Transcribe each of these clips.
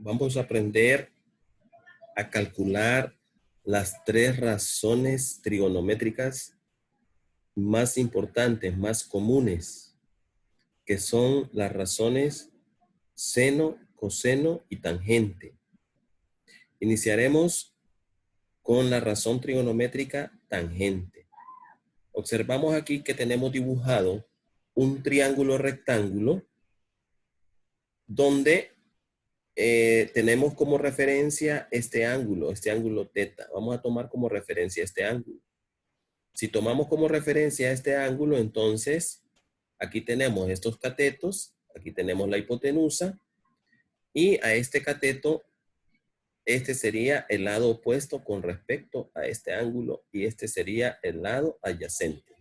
vamos a aprender a calcular las tres razones trigonométricas más importantes, más comunes, que son las razones seno, coseno y tangente. Iniciaremos con la razón trigonométrica tangente. Observamos aquí que tenemos dibujado un triángulo rectángulo donde tenemos como referencia este ángulo teta. Vamos a tomar como referencia este ángulo. Si tomamos como referencia este ángulo, entonces aquí tenemos estos catetos, aquí tenemos la hipotenusa, y a este cateto, este sería el lado opuesto con respecto a este ángulo, y este sería el lado adyacente.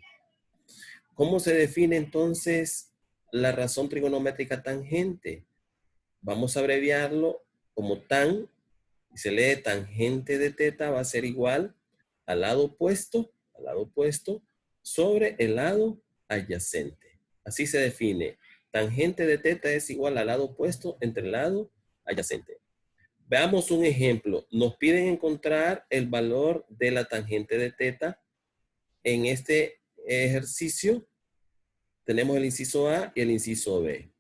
¿Cómo se define entonces la razón trigonométrica tangente? Vamos a abreviarlo como tan, y se lee tangente de teta va a ser igual al lado opuesto sobre el lado adyacente. Así se define. Tangente de teta es igual al lado opuesto entre el lado adyacente. Veamos un ejemplo. Nos piden encontrar el valor de la tangente de teta. En este ejercicio tenemos el inciso A y el inciso B.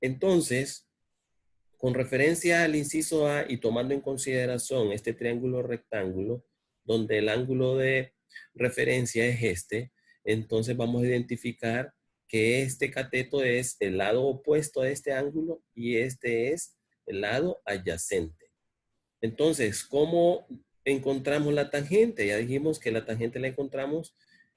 Entonces, con referencia al inciso A y tomando en consideración este triángulo rectángulo, donde el ángulo de referencia es este, entonces vamos a identificar que este cateto es el lado opuesto a este ángulo y este es el lado adyacente. Entonces, ¿cómo encontramos la tangente? Ya dijimos que la tangente la encontramos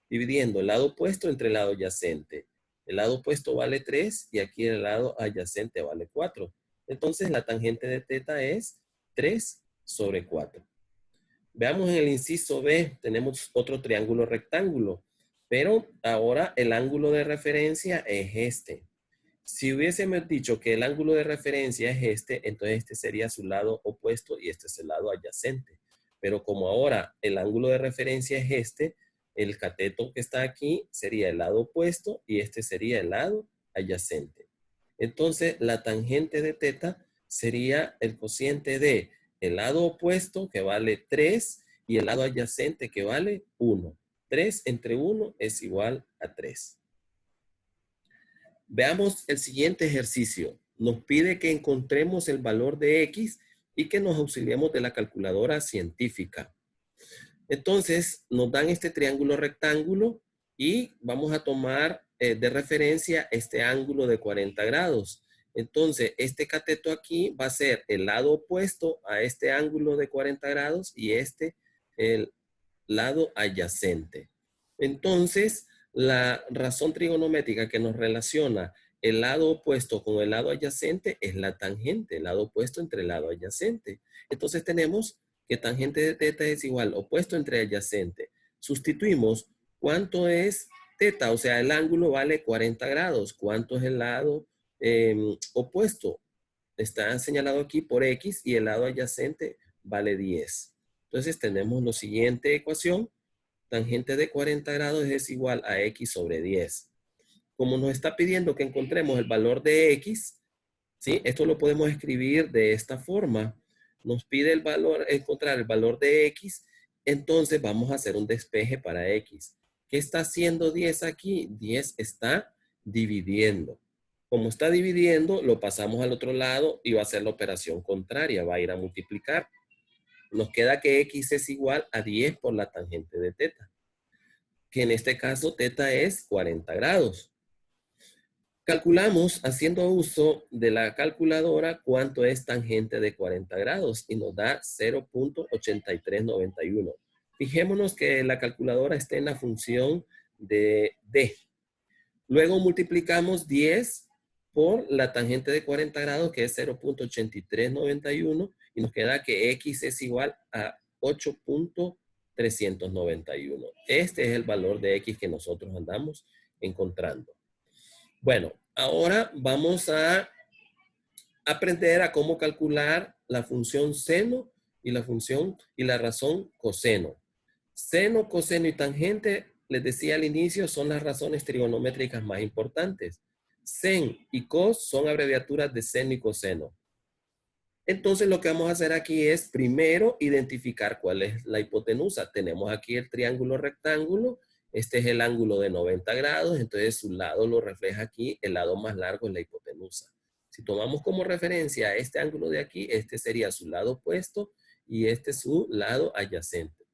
dividiendo el lado opuesto entre el lado adyacente. El lado opuesto vale 3 y aquí el lado adyacente vale 4. Entonces, la tangente de teta es 3 sobre 4. Veamos en el inciso B, tenemos otro triángulo rectángulo, pero ahora el ángulo de referencia es este. Si hubiésemos dicho que el ángulo de referencia es este, entonces este sería su lado opuesto y este es el lado adyacente. Pero como ahora el ángulo de referencia es este, el cateto que está aquí sería el lado opuesto y este sería el lado adyacente. Entonces, la tangente de teta sería el cociente de el lado opuesto, que vale 3, y el lado adyacente, que vale 1. 3 entre 1 es igual a 3. Veamos el siguiente ejercicio. Nos pide que encontremos el valor de X y que nos auxiliemos de la calculadora científica. Entonces, nos dan este triángulo rectángulo y vamos a tomar de referencia este ángulo de 40 grados. Entonces, este cateto aquí va a ser el lado opuesto a este ángulo de 40 grados y este el lado adyacente. Entonces, la razón trigonométrica que nos relaciona el lado opuesto con el lado adyacente es la tangente, el lado opuesto entre el lado adyacente. Entonces tenemos que tangente de teta es igual opuesto entre adyacente. Sustituimos cuánto es teta, o sea, el ángulo vale 40 grados. ¿Cuánto es el lado opuesto? Está señalado aquí por X y el lado adyacente vale 10. Entonces tenemos la siguiente ecuación. Tangente de 40 grados es igual a X sobre 10. Como nos está pidiendo que encontremos el valor de X, ¿sí? Esto lo podemos escribir de esta forma. Nos pide el valor, encontrar el valor de X, entonces vamos a hacer un despeje para X. ¿Qué está haciendo 10 aquí? 10 está dividiendo. Como está dividiendo, lo pasamos al otro lado y va a hacer la operación contraria, va a ir a multiplicar. Nos queda que X es igual a 10 por la tangente de teta, que en este caso teta es 40 grados. Calculamos haciendo uso de la calculadora cuánto es tangente de 40 grados y nos da 0.8391. Fijémonos que la calculadora está en la función de D. Luego multiplicamos 10 por la tangente de 40 grados, que es 0.8391, y nos queda que X es igual a 8.391. Este es el valor de X que nosotros andamos encontrando. Bueno, ahora vamos a aprender a cómo calcular la función seno y la función y la razón coseno. Seno, coseno y tangente, les decía al inicio, son las razones trigonométricas más importantes. Sen y cos son abreviaturas de seno y coseno. Entonces lo que vamos a hacer aquí es primero identificar cuál es la hipotenusa. Tenemos aquí el triángulo rectángulo. Este es el ángulo de 90 grados. Entonces su lado lo refleja aquí. El lado más largo es la hipotenusa. Si tomamos como referencia este ángulo de aquí, este sería su lado opuesto y este es su lado adyacente.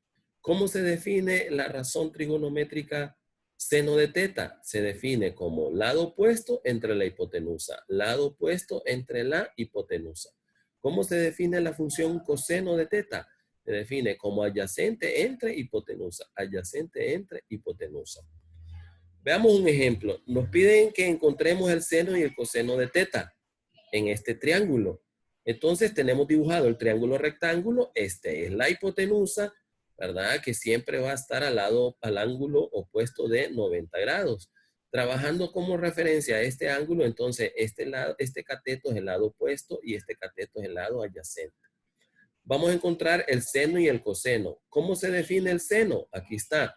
¿Cómo se define la razón trigonométrica seno de teta? Se define como lado opuesto entre la hipotenusa, lado opuesto entre la hipotenusa. ¿Cómo se define la función coseno de teta? Se define como adyacente entre hipotenusa, adyacente entre hipotenusa. Veamos un ejemplo. Nos piden que encontremos el seno y el coseno de teta en este triángulo. Entonces tenemos dibujado el triángulo rectángulo. Este es la hipotenusa, ¿verdad? Que siempre va a estar al ángulo opuesto de 90 grados. Trabajando como referencia a este ángulo, entonces este cateto es el lado opuesto y este cateto es el lado adyacente. Vamos a encontrar el seno y el coseno. ¿Cómo se define el seno? Aquí está.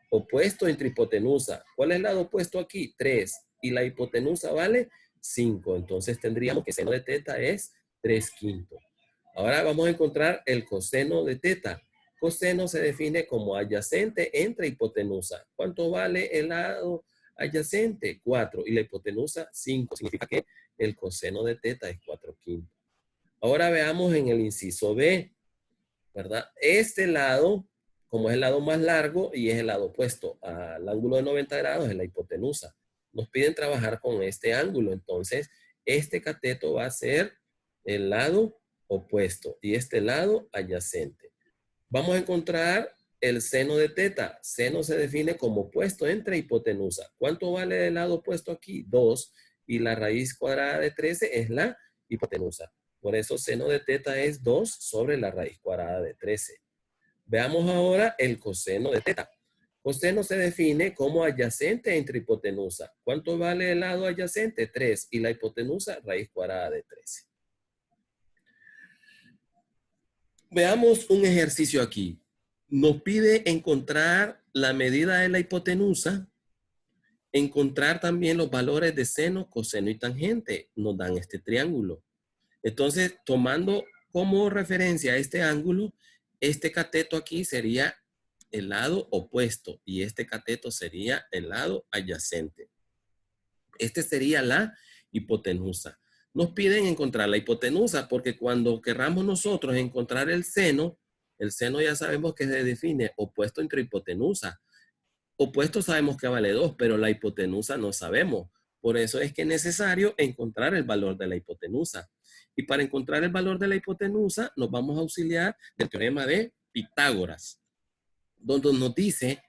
Opuesto entre hipotenusa. ¿Cuál es el lado opuesto aquí? 3. Y la hipotenusa vale 5. Entonces tendríamos que el seno de teta es 3/5. Ahora vamos a encontrar el coseno de teta. Coseno se define como adyacente entre hipotenusa. ¿Cuánto vale el lado adyacente? 4. Y la hipotenusa 5. Significa que el coseno de teta es 4/5. Ahora veamos en el inciso B, ¿verdad? Este lado, como es el lado más largo y es el lado opuesto al ángulo de 90 grados, es la hipotenusa. Nos piden trabajar con este ángulo. Entonces, este cateto va a ser el lado opuesto y este lado adyacente. Vamos a encontrar el seno de teta. Seno se define como opuesto entre hipotenusa. ¿Cuánto vale el lado opuesto aquí? 2. Y la raíz cuadrada de 13 es la hipotenusa. Por eso seno de teta es 2 sobre la raíz cuadrada de 13. Veamos ahora el coseno de teta. Coseno se define como adyacente entre hipotenusa. ¿Cuánto vale el lado adyacente? 3. Y la hipotenusa, raíz cuadrada de 13. Veamos un ejercicio aquí. Nos pide encontrar la medida de la hipotenusa, encontrar también los valores de seno, coseno y tangente. Nos dan este triángulo. Entonces, tomando como referencia este ángulo, este cateto aquí sería el lado opuesto y este cateto sería el lado adyacente. Este sería la hipotenusa. Nos piden encontrar la hipotenusa porque cuando querramos nosotros encontrar el seno ya sabemos que se define opuesto entre hipotenusa. Opuesto sabemos que vale 2, pero la hipotenusa no sabemos. Por eso es que es necesario encontrar el valor de la hipotenusa. Y para encontrar el valor de la hipotenusa nos vamos a auxiliar del teorema de Pitágoras, donde nos dice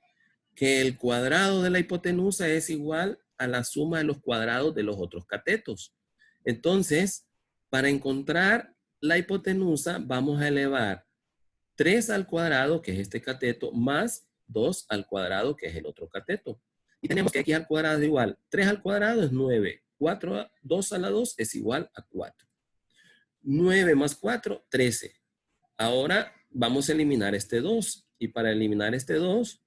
que el cuadrado de la hipotenusa es igual a la suma de los cuadrados de los otros catetos. Entonces, para encontrar la hipotenusa, vamos a elevar 3 al cuadrado, que es este cateto, más 2 al cuadrado, que es el otro cateto. Y tenemos que x al cuadrado es igual. 3 al cuadrado es 9. 2 a la 2 es igual a 4. 9 más 4, 13. Ahora vamos a eliminar este 2. Y para eliminar este 2,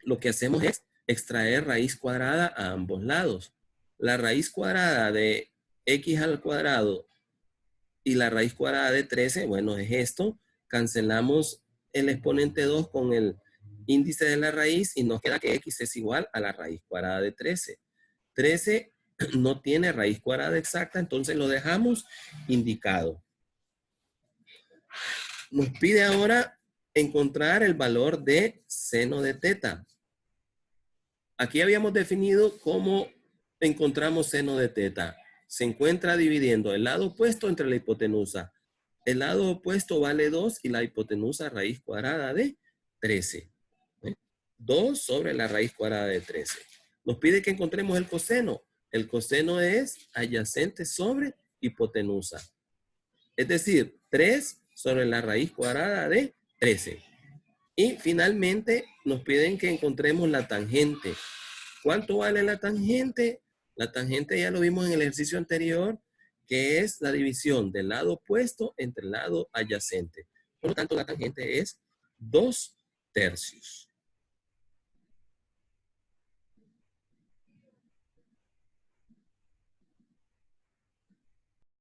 lo que hacemos es extraer raíz cuadrada a ambos lados. La raíz cuadrada de x al cuadrado y la raíz cuadrada de 13, bueno, es esto. Cancelamos el exponente 2 con el índice de la raíz y nos queda que x es igual a la raíz cuadrada de 13. 13 no tiene raíz cuadrada exacta, entonces lo dejamos indicado. Nos pide ahora encontrar el valor de seno de teta. Aquí habíamos definido cómo encontramos seno de teta. Se encuentra dividiendo el lado opuesto entre la hipotenusa. El lado opuesto vale 2 y la hipotenusa raíz cuadrada de 13. 2 sobre la raíz cuadrada de 13. Nos pide que encontremos el coseno. El coseno es adyacente sobre hipotenusa. Es decir, 3 sobre la raíz cuadrada de 13. Y finalmente nos piden que encontremos la tangente. ¿Cuánto vale la tangente? La tangente ya lo vimos en el ejercicio anterior, que es la división del lado opuesto entre el lado adyacente. Por lo tanto, la tangente es 2/3.